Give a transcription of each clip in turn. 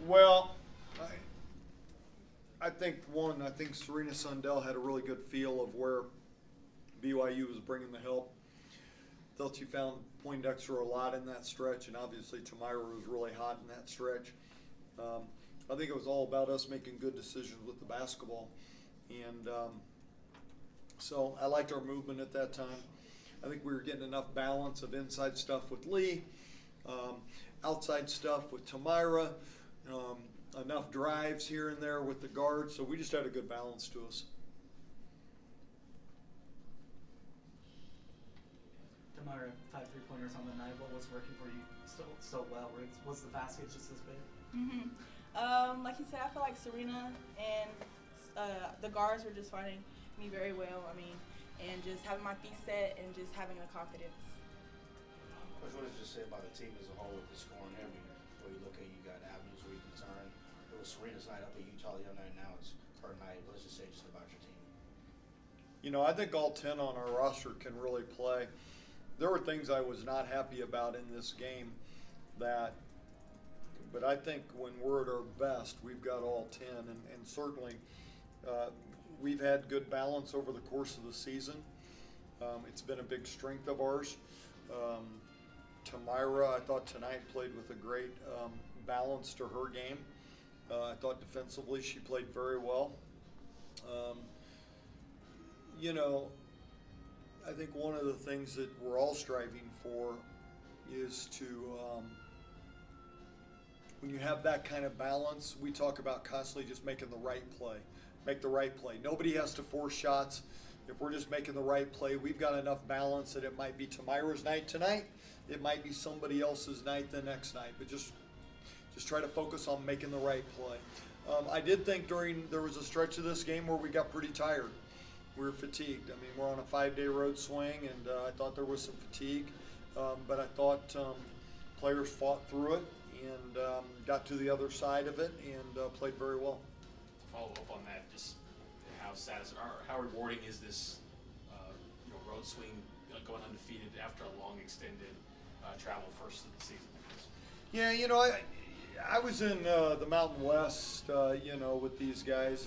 Well, I think Serena Sundell had a really good feel of where BYU was bringing the help. Felt she found Poindexter a lot in that stretch, and obviously Temira was really hot in that stretch. I think it was all about us making good decisions with the basketball. And so I liked our movement at that time. I think we were getting enough balance of inside stuff with Lee, outside stuff with Temira, enough drives here and there with the guards. So we just had a good balance to us. Temira, 5 3-pointers on the night. What was working for you so well? Was the basket just this big? Like you said, I feel like Serena and the guards were just finding me very well. And just having my feet set and just having the confidence. Coach, what does it say about the team as a whole with the scoring every where you look at, you got avenues where you can turn. It was Serena's night up at Utah the other night. Now it's her night. What does it say just about your team? I think all 10 on our roster can really play. There were things I was not happy about in this game but I think when we're at our best, we've got all 10, and certainly we've had good balance over the course of the season. It's been a big strength of ours. Temira, I thought tonight played with a great balance to her game. I thought defensively she played very well. I think one of the things that we're all striving for is to, when you have that kind of balance, we talk about constantly just making the right play. Make the right play. Nobody has to force shots. If we're just making the right play, we've got enough balance that it might be Temira's night tonight. It might be somebody else's night the next night. But just try to focus on making the right play. I did think there was a stretch of this game where we got pretty tired. We were fatigued. We're on a 5-day road swing, and I thought there was some fatigue. But I thought players fought through it and got to the other side of it and played very well. Follow up on that, just how rewarding is this road swing, going undefeated after a long extended travel first of the season? Yeah, I was in the Mountain West, with these guys,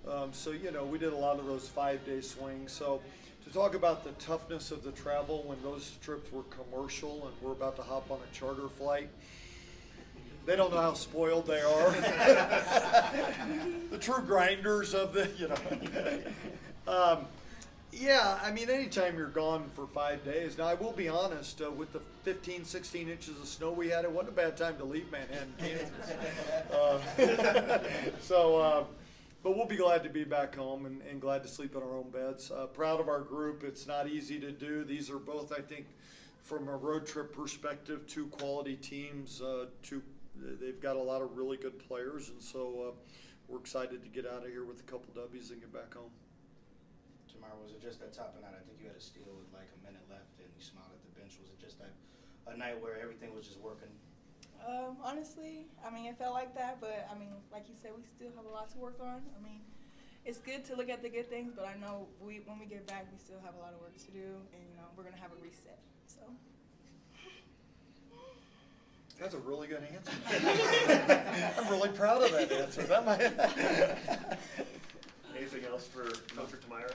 and so we did a lot of those 5-day swings. So to talk about the toughness of the travel when those trips were commercial and we're about to hop on a charter flight. They don't know how spoiled they are. The true grinders of the, anytime you're gone for 5 days. Now, I will be honest, with the 15, 16 inches of snow we had, it wasn't a bad time to leave Manhattan, Kansas. But we'll be glad to be back home and glad to sleep in our own beds. Proud of our group. It's not easy to do. These are both, I think, from a road trip perspective, 2 quality teams, they've got a lot of really good players, and so we're excited to get out of here with a couple W's and get back home. Temira, was it just that top of the night? I think you had a steal with like a minute left and you smiled at the bench. Was it just a night where everything was just working? Honestly, it felt like that, but like you said, we still have a lot to work on. It's good to look at the good things, but I know when we get back, we still have a lot of work to do, and we're gonna have a reset. So. That's a really good answer. I'm really proud of that answer. Anything else for Coach Temira?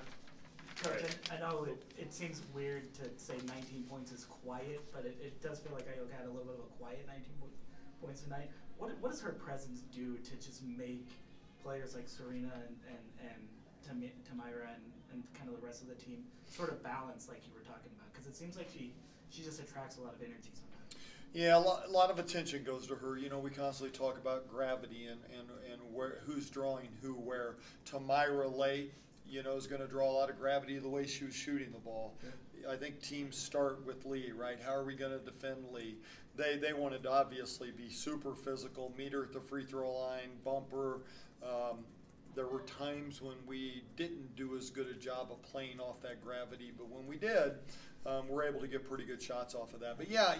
Coach, I know it seems weird to say 19 points is quiet, but it does feel like Ayoka had a little bit of a quiet 19 points tonight. What does her presence do to just make players like Serena and Temira and kind of the rest of the team sort of balance like you were talking about? Because it seems like she just attracts a lot of energy sometimes. Yeah, a lot of attention goes to her. We constantly talk about gravity and who's drawing who where. Temira late, is going to draw a lot of gravity the way she was shooting the ball. Yeah. I think teams start with Lee, right? How are we going to defend Lee? They wanted to obviously be super physical, meet her at the free throw line, bump her. There were times when we didn't do as good a job of playing off that gravity, but when we did, we're able to get pretty good shots off of that. But yeah,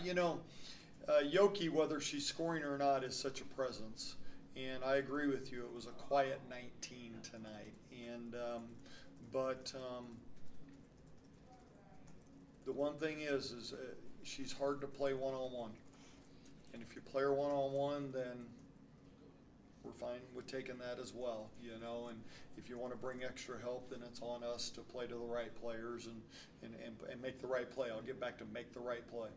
Yoki, whether she's scoring or not, is such a presence. And I agree with you. It was a quiet 19 tonight. And the one thing is she's hard to play one-on-one. And if you play her one-on-one, then we're fine with taking that as well, you know, and if you want to bring extra help, then it's on us to play to the right players and make the right play. I'll get back to make the right play.